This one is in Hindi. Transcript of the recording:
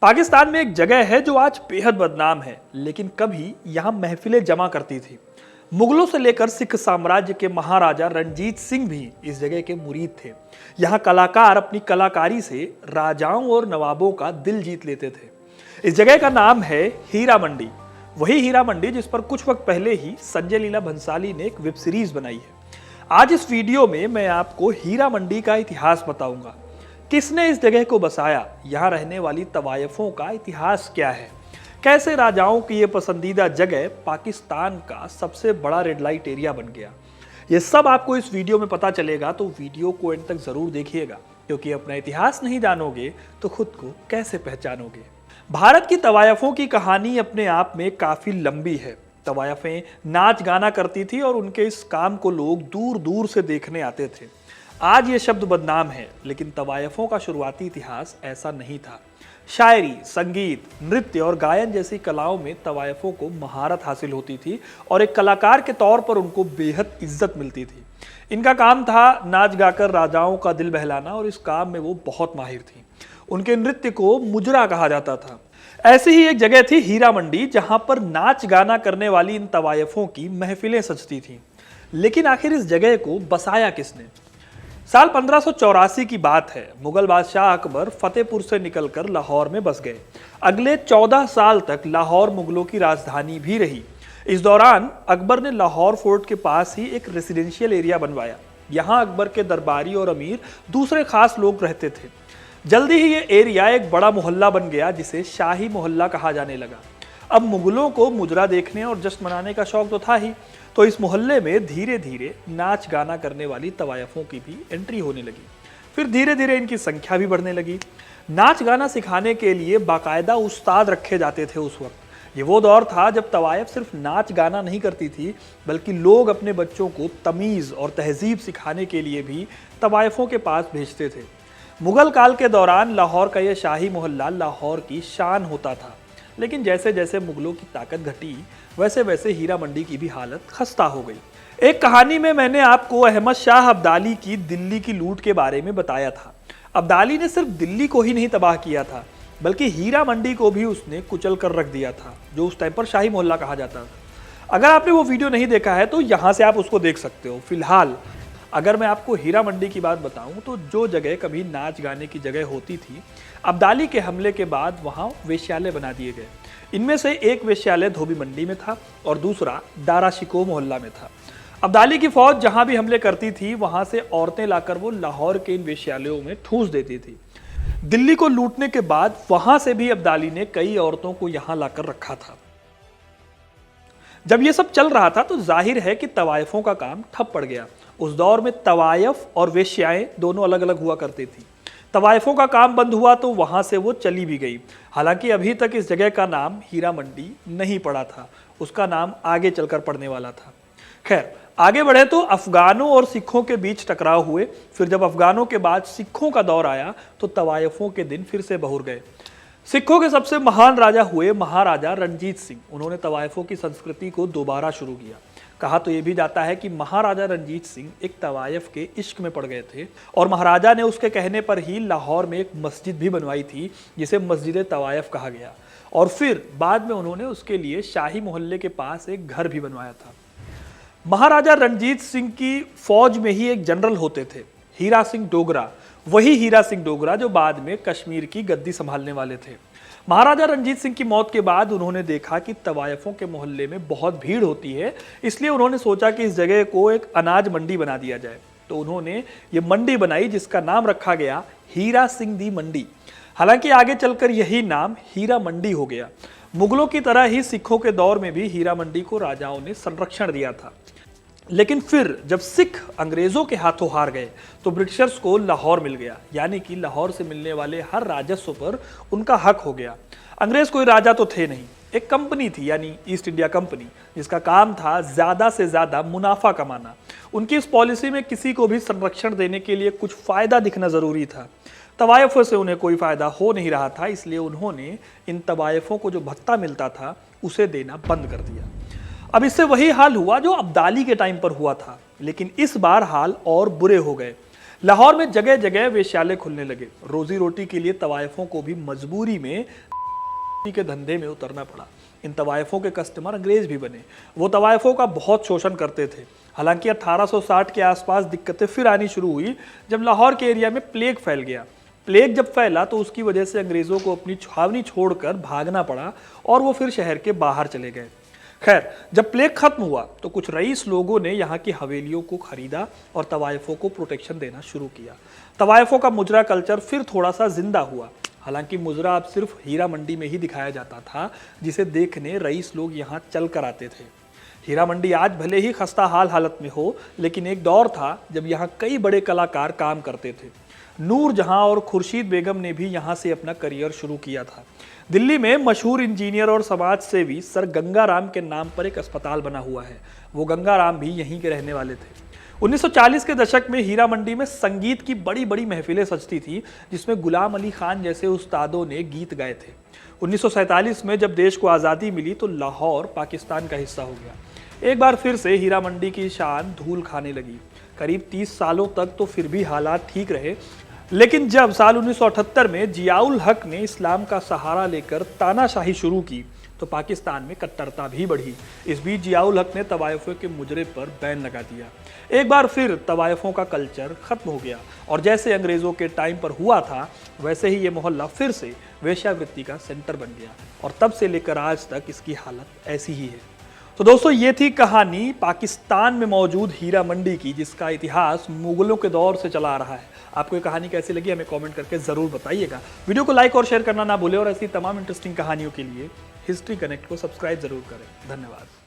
पाकिस्तान में एक जगह है जो आज बेहद बदनाम है, लेकिन कभी यहाँ महफिलें जमा करती थी। मुगलों से लेकर सिख साम्राज्य के महाराजा रणजीत सिंह भी इस जगह के मुरीद थे। यहाँ कलाकार अपनी कलाकारी से राजाओं और नवाबों का दिल जीत लेते थे। इस जगह का नाम है हीरा मंडी। वही हीरा मंडी जिस पर कुछ वक्त पहले ही संजय लीला भंसाली ने एक वेब सीरीज बनाई है। आज इस वीडियो में मैं आपको हीरा मंडी का इतिहास बताऊंगा। किसने इस जगह को बसाया, यहाँ रहने वाली तवायफों का इतिहास क्या है, कैसे राजाओं की ये पसंदीदा जगह पाकिस्तान का सबसे बड़ा रेड लाइट एरिया बन गया। ये सब आपको इस वीडियो में पता चलेगा, तो वीडियो को एंड तक जरूर देखिएगा, क्योंकि अपना इतिहास नहीं जानोगे तो खुद को कैसे पहचानोगे। भारत की तवायफों की कहानी अपने आप में काफी लंबी है। तवायफें नाच गाना करती थी और उनके इस काम को लोग दूर दूर से देखने आते थे। आज ये शब्द बदनाम है, लेकिन तवायफों का शुरुआती इतिहास ऐसा नहीं था। शायरी, संगीत, नृत्य और गायन जैसी कलाओं में तवायफों को महारत हासिल होती थी और एक कलाकार के तौर पर उनको बेहद इज्जत मिलती थी। इनका काम था नाच गाकर राजाओं का दिल बहलाना, और इस काम में वो बहुत माहिर थी। उनके नृत्य को मुजरा कहा जाता था। ऐसी ही एक जगह थी हीरा मंडी, जहां पर नाच गाना करने वाली इन तवायफों की महफिलें सजती थीं। लेकिन आखिर इस जगह को बसाया किसने? साल 1584 की बात है। मुगल बादशाह अकबर फतेहपुर से निकलकर लाहौर में बस गए। अगले 14 साल तक लाहौर मुगलों की राजधानी भी रही। इस दौरान अकबर ने लाहौर फोर्ट के पास ही एक रेसिडेंशियल एरिया बनवाया। यहाँ अकबर के दरबारी और अमीर दूसरे खास लोग रहते थे। जल्दी ही ये एरिया एक बड़ा मोहल्ला बन गया, जिसे शाही मोहल्ला कहा जाने लगा। अब मुगलों को मुजरा देखने और जश्न मनाने का शौक तो था ही, तो इस मोहल्ले में धीरे धीरे नाच गाना करने वाली तवायफों की भी एंट्री होने लगी। फिर धीरे धीरे इनकी संख्या भी बढ़ने लगी। नाच गाना सिखाने के लिए बाकायदा उस्ताद रखे जाते थे उस वक्त। ये वो दौर था जब तवायफ सिर्फ नाच गाना नहीं करती थी, बल्कि लोग अपने बच्चों को तमीज़ और तहजीब सिखाने के लिए भी तवायफों के पास भेजते थे। मुगल काल के दौरान लाहौर का यह शाही मोहल्ला लाहौर की शान होता था। लेकिन जैसे जैसे मुगलों की ताकत घटी, वैसे वैसे हीरा मंडी की भी हालत खस्ता हो गई। एक कहानी में मैंने आपको अहमद शाह अब्दाली की दिल्ली की लूट के बारे में बताया था। अब्दाली ने सिर्फ दिल्ली को ही नहीं तबाह किया था, बल्कि हीरा मंडी को भी उसने कुचल कर रख दिया था, जो उस टाइम पर शाही मोहल्ला कहा जाता था। अगर आपने वो वीडियो नहीं देखा है तो यहाँ से आप उसको देख सकते हो। फिलहाल अगर मैं आपको हीरा मंडी की बात बताऊं, तो जो जगह कभी नाच गाने की जगह होती थी, अब्दाली के हमले के बाद वहां वेश्यालय बना दिए गए। इनमें से एक वेश्यालय धोबी मंडी में था और दूसरा दारा शिकोह मोहल्ला में था। अब्दाली की फौज जहां भी हमले करती थी, वहां से औरतें लाकर वो लाहौर के इन वेश्यालयों में ठूंस देती थी। दिल्ली को लूटने के बाद वहां से भी अब्दाली ने कई औरतों को यहां लाकर रखा था। जब ये सब चल रहा था तो जाहिर है कि तवायफों का काम ठप पड़ गया। उस दौर में तवायफ और वेश्याएं दोनों अलग अलग हुआ करती थी। तवायफों का काम बंद हुआ तो वहां से वो चली भी गई। हालांकि अभी तक इस जगह का नाम हीरा मंडी नहीं पड़ा था, उसका नाम आगे चलकर पड़ने वाला था। खैर, आगे बढ़े तो अफगानों और सिखों के बीच टकराव हुए। फिर जब अफगानों के बाद सिखों का दौर आया तो तवायफों के दिन फिर से बहुर गए। सिखों के सबसे महान राजा हुए महाराजा रणजीत सिंह। उन्होंने तवायफों की संस्कृति को दोबारा शुरू किया। कहा तो यह भी जाता है कि महाराजा रणजीत सिंह एक तवायफ के इश्क में पड़ गए थे, और महाराजा ने उसके कहने पर ही लाहौर में एक मस्जिद भी बनवाई थी, जिसे मस्जिद तवायफ कहा गया। और फिर बाद में उन्होंने उसके लिए शाही मोहल्ले के पास एक घर भी बनवाया था। महाराजा रणजीत सिंह की फौज में ही एक जनरल होते थे, हीरा सिंह डोगरा। वही हीरा सिंह डोगरा जो बाद में कश्मीर की गद्दी संभालने वाले थे। महाराजा रणजीत सिंह की मौत के बाद उन्होंने देखा कि तवायफों के मोहल्ले में बहुत भीड़ होती है, इसलिए उन्होंने सोचा कि इस जगह को एक अनाज मंडी बना दिया जाए। तो उन्होंने ये मंडी बनाई, जिसका नाम रखा गया हीरा सिंह दी मंडी। हालांकि आगे चलकर यही नाम हीरा मंडी हो गया। मुगलों की तरह ही सिखों के दौर में भी हीरा मंडी को राजाओं ने संरक्षण दिया था। लेकिन फिर जब सिख अंग्रेजों के हाथों हार गए तो ब्रिटिशर्स को लाहौर मिल गया, यानी कि लाहौर से मिलने वाले हर राजस्व पर उनका हक हो गया। अंग्रेज कोई राजा तो थे नहीं, एक कंपनी थी, यानी ईस्ट इंडिया कंपनी, जिसका काम था ज्यादा से ज्यादा मुनाफा कमाना। उनकी इस पॉलिसी में किसी को भी संरक्षण देने के लिए कुछ फायदा दिखना जरूरी था। तवायफों से उन्हें कोई फायदा हो नहीं रहा था, इसलिए उन्होंने इन तवायफों को जो भत्ता मिलता था उसे देना बंद कर दिया। अब इससे वही हाल हुआ जो अब्दाली के टाइम पर हुआ था, लेकिन इस बार हाल और बुरे हो गए। लाहौर में जगह जगह वेश्यालय खुलने लगे। रोजी रोटी के लिए तवायफों को भी मजबूरी में के धंधे में उतरना पड़ा। इन तवायफों के कस्टमर अंग्रेज भी बने। वो तवायफों का बहुत शोषण करते थे। हालांकि 1860 के आसपास दिक्कतें फिर आनी शुरू हुई जब लाहौर के एरिया में प्लेग फैल गया। प्लेग जब फैला तो उसकी वजह से अंग्रेजों को अपनी छावनी छोड़कर भागना पड़ा और वो फिर शहर के बाहर चले गए। खैर, जब प्लेग खत्म हुआ तो कुछ रईस लोगों ने यहाँ की हवेलियों को खरीदा और तवायफों को प्रोटेक्शन देना शुरू किया। तवायफों का मुजरा कल्चर फिर थोड़ा सा जिंदा हुआ। हालांकि मुजरा अब सिर्फ हीरा मंडी में ही दिखाया जाता था, जिसे देखने रईस लोग यहाँ चल कर आते थे। हीरा मंडी आज भले ही खस्ता हाल हालत में हो, लेकिन एक दौर था जब यहाँ कई बड़े कलाकार काम करते थे। नूर जहां और खुर्शीद बेगम ने भी यहाँ से अपना करियर शुरू किया था। दिल्ली में मशहूर इंजीनियर और समाज सेवी सर गंगाराम के नाम पर एक अस्पताल बना हुआ है। वो गंगाराम भी यहीं के रहने वाले थे। 1940 के दशक में हीरा मंडी में संगीत की बड़ी बड़ी महफिलें सजती थी, जिसमें गुलाम अली खान जैसे उस्तादों ने गीत गाए थे। 1947 में जब देश को आज़ादी मिली तो लाहौर पाकिस्तान का हिस्सा हो गया। एक बार फिर से हीरा मंडी की शान धूल खाने लगी। करीब 30 सालों तक तो फिर भी हालात ठीक रहे, लेकिन जब साल 1978 में जियाउल हक ने इस्लाम का सहारा लेकर तानाशाही शुरू की तो पाकिस्तान में कट्टरता भी बढ़ी। इस बीच जियाउल हक ने तवायफों के मुजरे पर बैन लगा दिया। एक बार फिर तवायफों का कल्चर खत्म हो गया और जैसे अंग्रेजों के टाइम पर हुआ था वैसे ही ये मोहल्ला फिर से वेश्यावृत्ति का सेंटर बन गया और तब से लेकर आज तक इसकी हालत ऐसी ही है। तो दोस्तों, ये थी कहानी पाकिस्तान में मौजूद हीरा मंडी की, जिसका इतिहास मुगलों के दौर से चला आ रहा है। आपको ये कहानी कैसी लगी हमें कमेंट करके जरूर बताइएगा। वीडियो को लाइक और शेयर करना ना भूलें और ऐसी तमाम इंटरेस्टिंग कहानियों के लिए हिस्ट्री कनेक्ट को सब्सक्राइब जरूर करें। धन्यवाद।